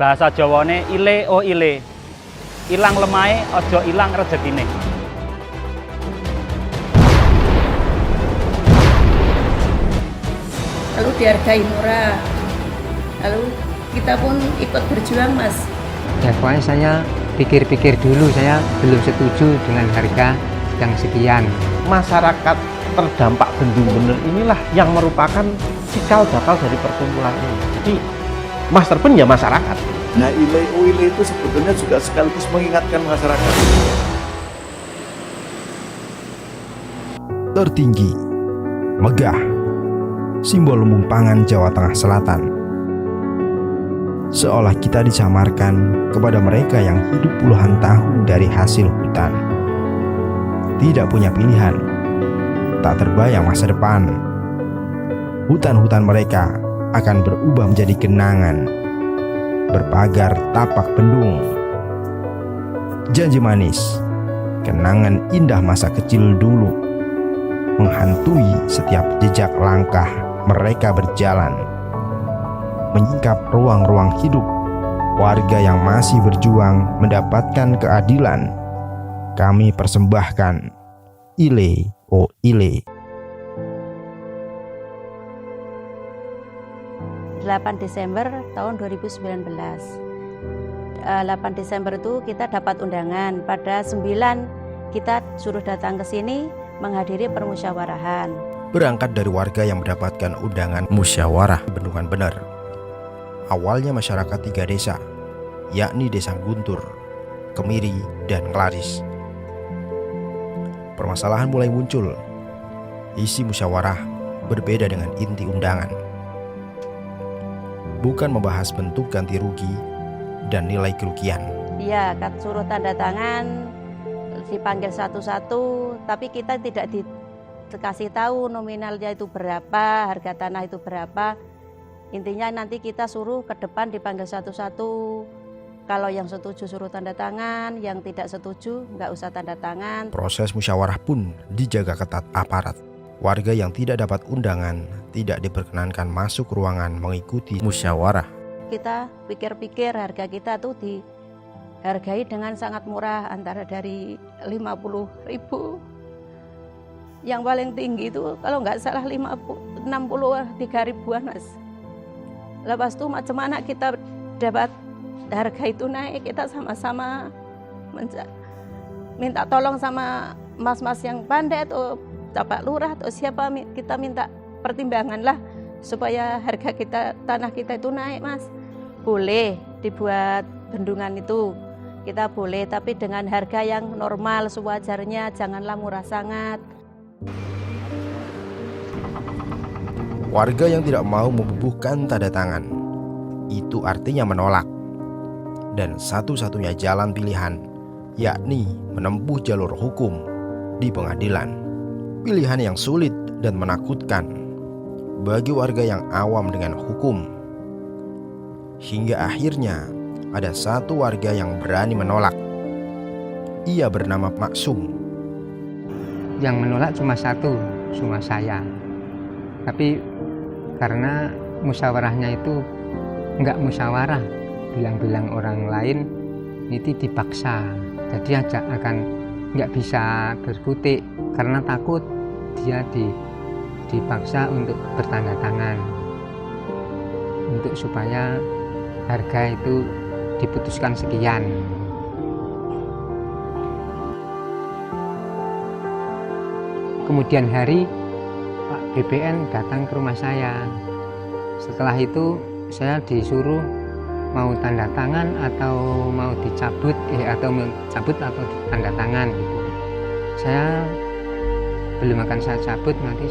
Bahasa Jawane ile o ile. Ilang lemahe ojo ilang rezekine. Lalu dihargai murah. Lalu kita pun ikut berjuang, Mas. Ya pokoknya saya pikir-pikir dulu, saya belum setuju dengan harga yang sekian. Masyarakat terdampak bendung bener inilah yang merupakan cikal bakal dari perkumpulan ini. Jadi master pen ya masyarakat. Nah, ile itu sebetulnya juga sekaligus mengingatkan masyarakat. Tertinggi, megah, simbol lumbung pangan Jawa Tengah Selatan. Seolah kita disamarkan kepada mereka yang hidup puluhan tahun dari hasil hutan. Tidak punya pilihan, tak terbayang masa depan. Hutan-hutan mereka akan berubah menjadi genangan, berpagar tapak bendung. Janji manis, kenangan indah masa kecil dulu, menghantui setiap jejak langkah mereka berjalan, menyingkap ruang-ruang hidup warga yang masih berjuang mendapatkan keadilan. Kami persembahkan Ile o Ile. 8 Desember tahun 2019. 8 Desember itu kita dapat undangan. Pada 9 kita suruh datang ke sini menghadiri permusyawarahan. Berangkat dari warga yang mendapatkan undangan musyawarah Bendungan Bener. Awalnya masyarakat 3 desa, yakni Desa Guntur, Kemiri, dan Nglaris. Permasalahan mulai muncul. Isi musyawarah berbeda dengan inti undangan. Bukan membahas bentuk ganti rugi dan nilai kerugian. Iya, suruh tanda tangan, dipanggil satu-satu, tapi kita tidak dikasih tahu nominalnya itu berapa, harga tanah itu berapa. Intinya nanti kita suruh ke depan dipanggil satu-satu. Kalau yang setuju suruh tanda tangan, yang tidak setuju nggak usah tanda tangan. Proses musyawarah pun dijaga ketat aparat. Warga yang tidak dapat undangan tidak diperkenankan masuk ruangan mengikuti musyawarah. Kita pikir-pikir harga kita tuh dihargai dengan sangat murah, antara dari 50.000. Yang paling tinggi itu kalau nggak salah 63 ribuan, Mas. Lepas itu macam mana kita dapat harga itu naik, kita sama-sama minta tolong sama mas-mas yang pandai atau Pak Lurah atau siapa, kita minta pertimbangan lah supaya harga kita, tanah kita itu naik, Mas. Boleh dibuat bendungan itu, kita boleh, tapi dengan harga yang normal sewajarnya, janganlah murah sangat. Warga yang tidak mau membubuhkan tanda tangan, itu artinya menolak. Dan satu-satunya jalan pilihan, yakni menempuh jalur hukum di pengadilan. Pilihan yang sulit dan menakutkan bagi warga yang awam dengan hukum. Hingga akhirnya ada satu warga yang berani menolak. Ia bernama Maksum. Yang menolak cuma satu, cuma saya. Tapi karena musyawarahnya itu enggak musyawarah, bilang-bilang orang lain itu dipaksa, jadi akan nggak bisa berkutik karena takut dia dipaksa untuk bertanda tangan untuk supaya harga itu diputuskan sekian. Kemudian hari Pak BPN datang ke rumah saya. Setelah itu saya disuruh mau tanda tangan atau mau dicabut atau tanda tangan gitu. Saya belum akan saya cabut, nanti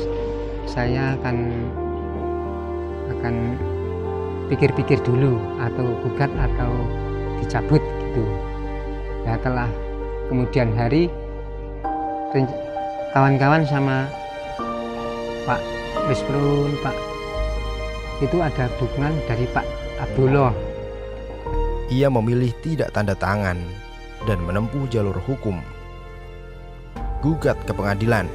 saya akan pikir-pikir dulu atau gugat atau dicabut gitu. Nah, setelah kemudian hari kawan-kawan sama Pak Wisprun, Pak itu ada dukungan dari Pak Abdullah. Ia memilih tidak tanda tangan dan menempuh jalur hukum. Gugat ke pengadilan.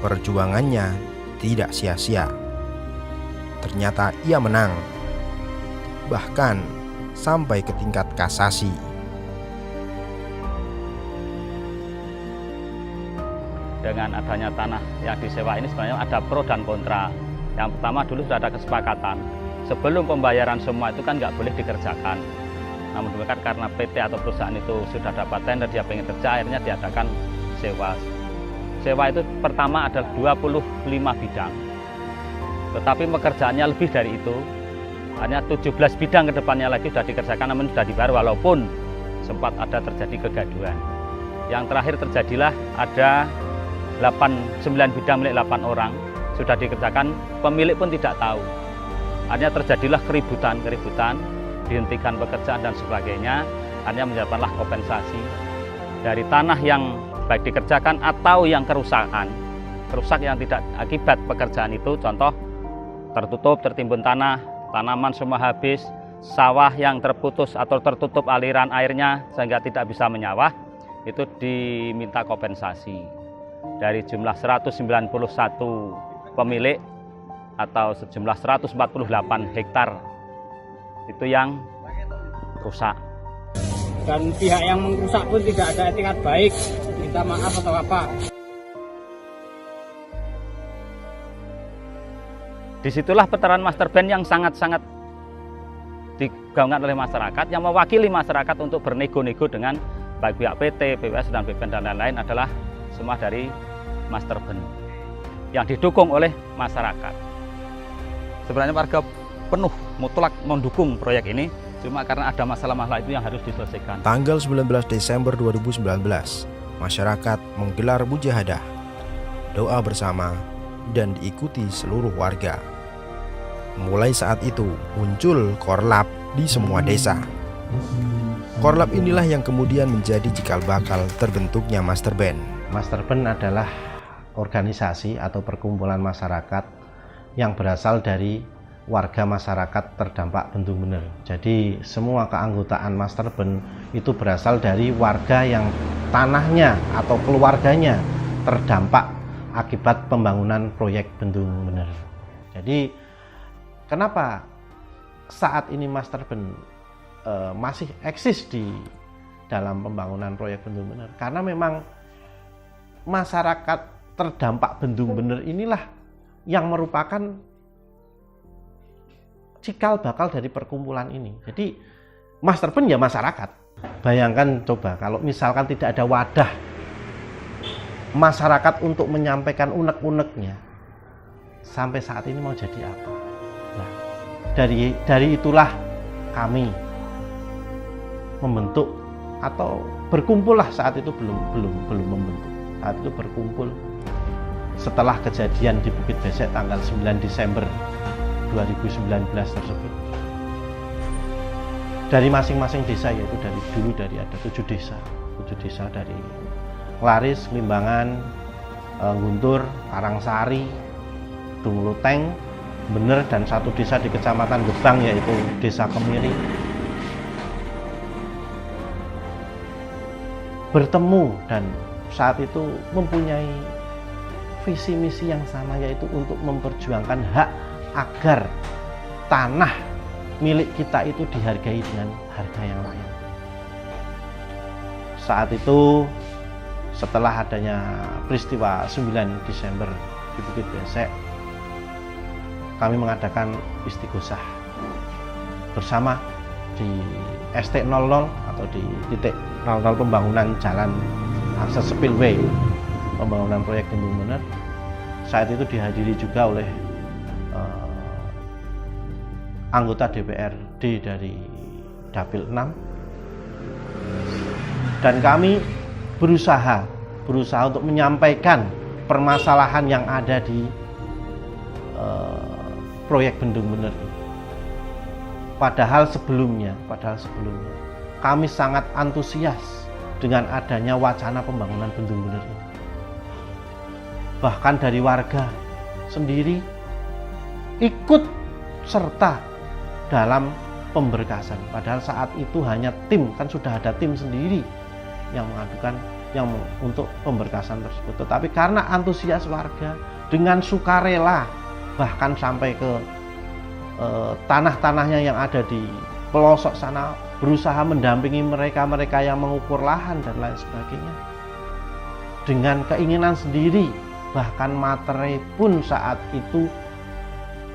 Perjuangannya tidak sia-sia. Ternyata ia menang. bahkan sampai ke tingkat kasasi. Dengan adanya tanah yang disewa ini sebenarnya ada pro dan kontra. Yang pertama dulu sudah ada kesepakatan. Sebelum pembayaran semua itu kan nggak boleh dikerjakan. Namun demikian karena PT atau perusahaan itu sudah dapat tender, dia pengen kerja, akhirnya diadakan sewa. Sewa itu pertama ada 25 bidang. Tetapi pekerjaannya lebih dari itu. Hanya 17 bidang ke depannya lagi sudah dikerjakan, namun sudah dibayar walaupun sempat ada terjadi kegaduhan. Yang terakhir terjadilah ada 9 bidang milik 8 orang sudah dikerjakan, pemilik pun tidak tahu. Akhirnya terjadilah keributan, dihentikan pekerjaan dan sebagainya. Akhirnya mendapatkanlah kompensasi dari tanah yang baik dikerjakan atau yang kerusakan. Kerusak yang tidak akibat pekerjaan itu, contoh tertutup, tertimbun tanah, tanaman semua habis, sawah yang terputus atau tertutup aliran airnya sehingga tidak bisa menyawah, itu diminta kompensasi dari jumlah 191 pemilik atau sejumlah 148 hektar itu yang rusak. Dan pihak yang merusak pun tidak ada etikat baik, minta maaf atau apa. Disitulah putaran master band yang sangat-sangat digaungkan oleh masyarakat, yang mewakili masyarakat untuk bernego-nego dengan baik pihak PT, PWS, dan BPN dan lain-lain adalah semua dari master band yang didukung oleh masyarakat. Sebenarnya warga penuh mutlak mendukung proyek ini, cuma karena ada masalah-masalah itu yang harus diselesaikan. Tanggal 19 Desember 2019, masyarakat menggelar mujahadah, doa bersama, dan diikuti seluruh warga. Mulai saat itu muncul korlap di semua desa. Korlap inilah yang kemudian menjadi cikal bakal terbentuknya master band. Master band adalah organisasi atau perkumpulan masyarakat yang berasal dari warga masyarakat terdampak Bendung Bener. Jadi semua keanggotaan master band itu berasal dari warga yang tanahnya atau keluarganya terdampak akibat pembangunan proyek Bendung Bener. Jadi kenapa saat ini master band masih eksis di dalam pembangunan proyek Bendung Bener? Karena memang masyarakat terdampak Bendung Bener inilah yang merupakan cikal bakal dari perkumpulan ini. Jadi master band ya masyarakat. Bayangkan coba kalau misalkan tidak ada wadah masyarakat untuk menyampaikan unek-uneknya, sampai saat ini mau jadi apa? Nah, dari itulah kami membentuk atau berkumpullah, saat itu belum membentuk. Saat itu berkumpul setelah kejadian di Bukit Besek tanggal 9 Desember 2019 tersebut. Dari masing-masing desa, yaitu dari ada 7 desa dari Klaris, Limbangan, Guntur, Karangsari, Dungluteng, Bener, dan 1 desa di Kecamatan Gebang yaitu Desa Kemiri. Bertemu dan saat itu mempunyai visi misi yang sama, yaitu untuk memperjuangkan hak agar tanah milik kita itu dihargai dengan harga yang layak. Saat itu setelah adanya peristiwa 9 Desember di Bukit Besek, kami mengadakan istighosah bersama di ST00 atau di titik 00 pembangunan jalan akses spillway pembangunan proyek Bendung Bener. Saat itu dihadiri juga oleh anggota DPRD dari Dapil 6, dan kami berusaha untuk menyampaikan permasalahan yang ada di proyek Bendung Bener ini. Padahal sebelumnya kami sangat antusias dengan adanya wacana pembangunan Bendung Bener ini. Bahkan dari warga sendiri ikut serta dalam pemberkasan. Padahal saat itu hanya tim, kan sudah ada tim sendiri yang mengadukan untuk pemberkasan tersebut. Tetapi karena antusias warga dengan sukarela, bahkan sampai ke tanah-tanahnya yang ada di pelosok sana, berusaha mendampingi mereka yang mengukur lahan dan lain sebagainya. Dengan keinginan sendiri, bahkan materai pun saat itu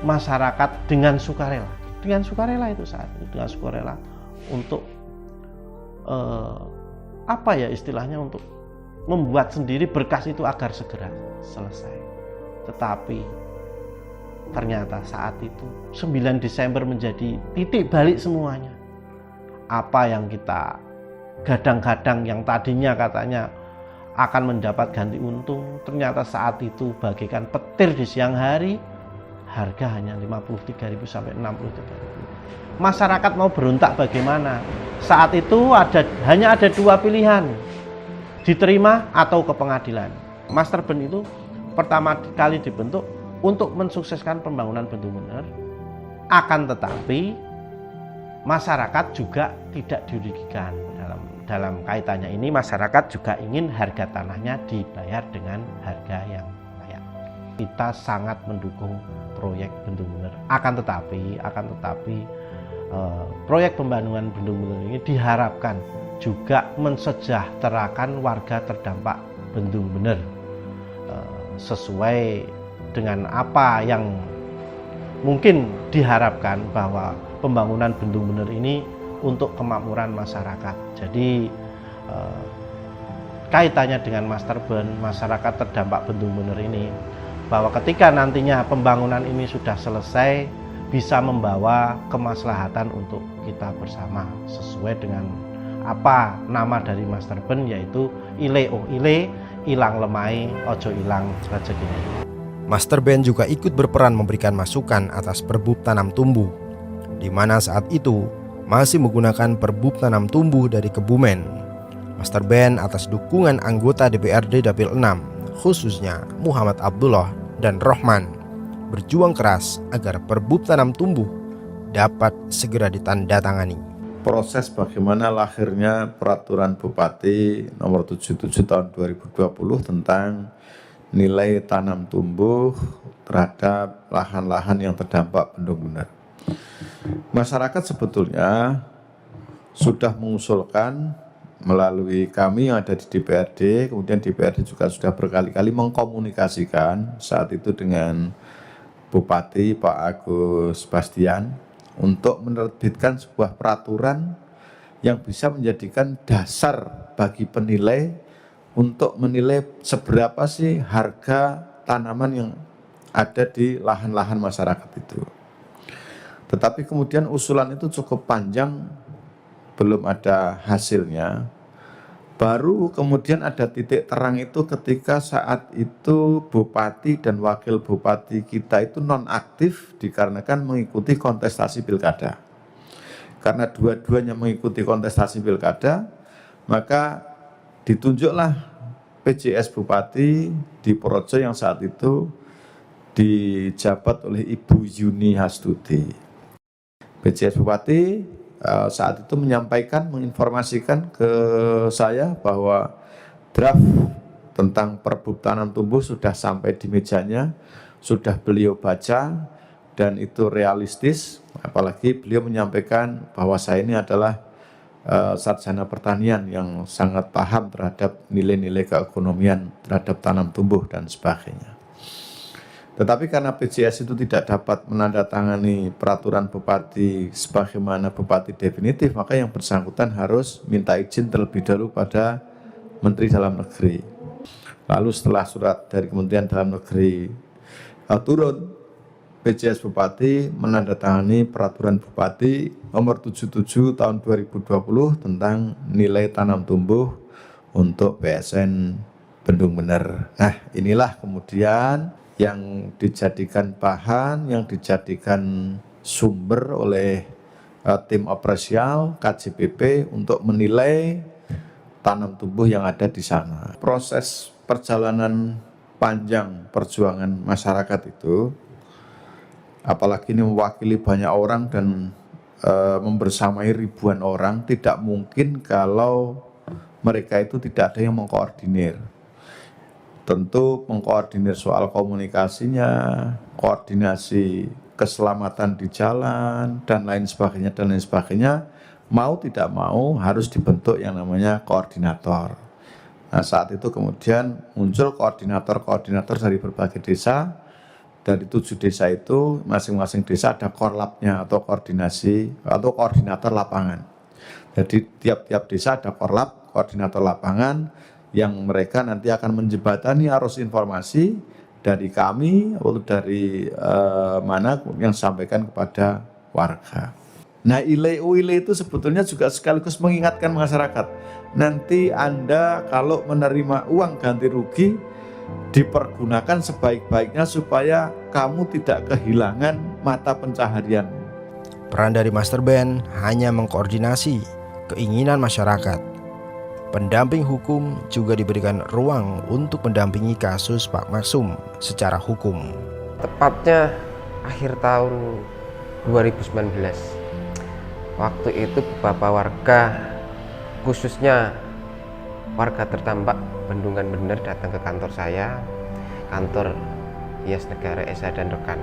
masyarakat dengan sukarela itu saat itu, dengan sukarela untuk untuk membuat sendiri berkas itu agar segera selesai. Tetapi ternyata saat itu 9 Desember menjadi titik balik semuanya. Apa yang kita gadang-gadang yang tadinya katanya akan mendapat ganti untung, ternyata saat itu bagaikan petir di siang hari, harga hanya 53.000 sampai 63.000. Masyarakat mau berontak bagaimana? Saat itu hanya ada 2 pilihan, diterima atau ke pengadilan. Master Band itu pertama kali dibentuk untuk mensukseskan pembangunan bendung bener, akan tetapi masyarakat juga tidak dirugikan. Dalam kaitannya ini masyarakat juga ingin harga tanahnya dibayar dengan harga yang layak. Kita sangat mendukung proyek bendung bener. Akan tetapi proyek pembangunan bendung bener ini diharapkan juga mensejahterakan warga terdampak bendung bener, sesuai dengan apa yang mungkin diharapkan bahwa pembangunan bendung bener ini untuk kemakmuran masyarakat. Jadi kaitannya dengan Master Band, masyarakat terdampak bendung bener ini, bahwa ketika nantinya pembangunan ini sudah selesai, bisa membawa kemaslahatan untuk kita bersama, sesuai dengan apa nama dari Master Band, yaitu ile o ile, ilang lemai ojo ilang rezekine. Master Band juga ikut berperan memberikan masukan atas Perbub Tanam Tumbuh, di mana saat itu masih menggunakan Perbub Tanam Tumbuh dari Kebumen. Master Band atas dukungan anggota DPRD Dapil 6, khususnya Muhammad Abdullah dan Rohman, berjuang keras agar Perbub Tanam Tumbuh dapat segera ditandatangani. Proses bagaimana lahirnya Peraturan Bupati nomor 77 tahun 2020 tentang nilai tanam tumbuh terhadap lahan-lahan yang terdampak bendung bener. Masyarakat sebetulnya sudah mengusulkan melalui kami yang ada di DPRD, kemudian DPRD juga sudah berkali-kali mengkomunikasikan saat itu dengan Bupati Pak Agus Bastian untuk menerbitkan sebuah peraturan yang bisa menjadikan dasar bagi penilai untuk menilai seberapa sih harga tanaman yang ada di lahan-lahan masyarakat itu. Tetapi kemudian usulan itu cukup panjang, belum ada hasilnya. Baru kemudian ada titik terang itu ketika saat itu Bupati dan Wakil Bupati kita itu nonaktif dikarenakan mengikuti kontestasi pilkada. Karena dua-duanya mengikuti kontestasi pilkada, maka ditunjuklah PJS Bupati di Projo yang saat itu dijabat oleh Ibu Yuni Hastuti. PJS Bupati saat itu menginformasikan ke saya bahwa draft tentang Perbub Tanam Tumbuh sudah sampai di mejanya, sudah beliau baca dan itu realistis, apalagi beliau menyampaikan bahwa saya ini adalah sarjana pertanian yang sangat paham terhadap nilai-nilai keekonomian terhadap tanam tumbuh dan sebagainya. Tetapi karena PJS itu tidak dapat menandatangani peraturan bupati sebagaimana bupati definitif, maka yang bersangkutan harus minta izin terlebih dahulu pada Menteri Dalam Negeri. Lalu setelah surat dari Kementerian Dalam Negeri turun, PJS Bupati menandatangani peraturan Bupati nomor 77 tahun 2020 tentang nilai tanam tumbuh untuk PSN Bendung Bener. Nah, inilah kemudian yang dijadikan bahan, yang dijadikan sumber oleh tim operasional KJPP untuk menilai tanam tumbuh yang ada di sana. Proses perjalanan panjang perjuangan masyarakat itu, apalagi ini mewakili banyak orang dan membersamai ribuan orang, tidak mungkin kalau mereka itu tidak ada yang mengkoordinir. Tentu mengkoordinir soal komunikasinya, koordinasi keselamatan di jalan dan lain sebagainya, mau tidak mau harus dibentuk yang namanya koordinator. Nah, saat itu kemudian muncul koordinator dari berbagai desa. Dari 7 desa itu masing-masing desa ada korlapnya atau koordinasi atau koordinator lapangan. Jadi tiap-tiap desa ada korlap, koordinator lapangan yang mereka nanti akan menjembatani arus informasi dari kami atau dari mana yang disampaikan kepada warga. Nah, ILE itu sebetulnya juga sekaligus mengingatkan masyarakat. Nanti Anda kalau menerima uang ganti rugi dipergunakan sebaik-baiknya supaya kamu tidak kehilangan mata pencaharian. Peran dari Master Band hanya mengkoordinasi keinginan masyarakat. Pendamping hukum juga diberikan ruang untuk mendampingi kasus Pak Maksum secara hukum. Tepatnya akhir tahun 2019. Waktu itu beberapa warga, khususnya warga terdampak Bendungan Bener, datang ke kantor saya, kantor Hias Negara SA dan rekan.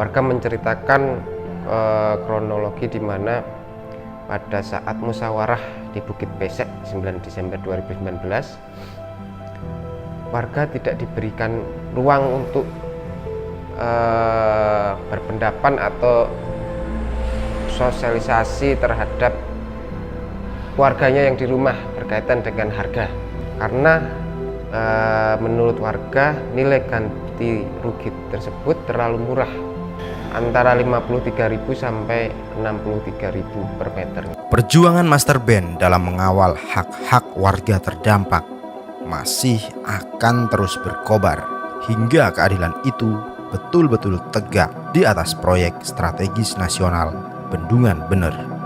Warga menceritakan kronologi di mana pada saat musyawarah di Bukit Pesek 9 Desember 2019, warga tidak diberikan ruang untuk berpendapat atau sosialisasi terhadap warganya yang di rumah berkaitan dengan harga, karena menurut warga nilai ganti rugi tersebut terlalu murah, antara 53.000 sampai 63.000 per meter. Perjuangan Master Band dalam mengawal hak-hak warga terdampak masih akan terus berkobar hingga keadilan itu betul-betul tegak di atas proyek strategis nasional Bendungan Bener.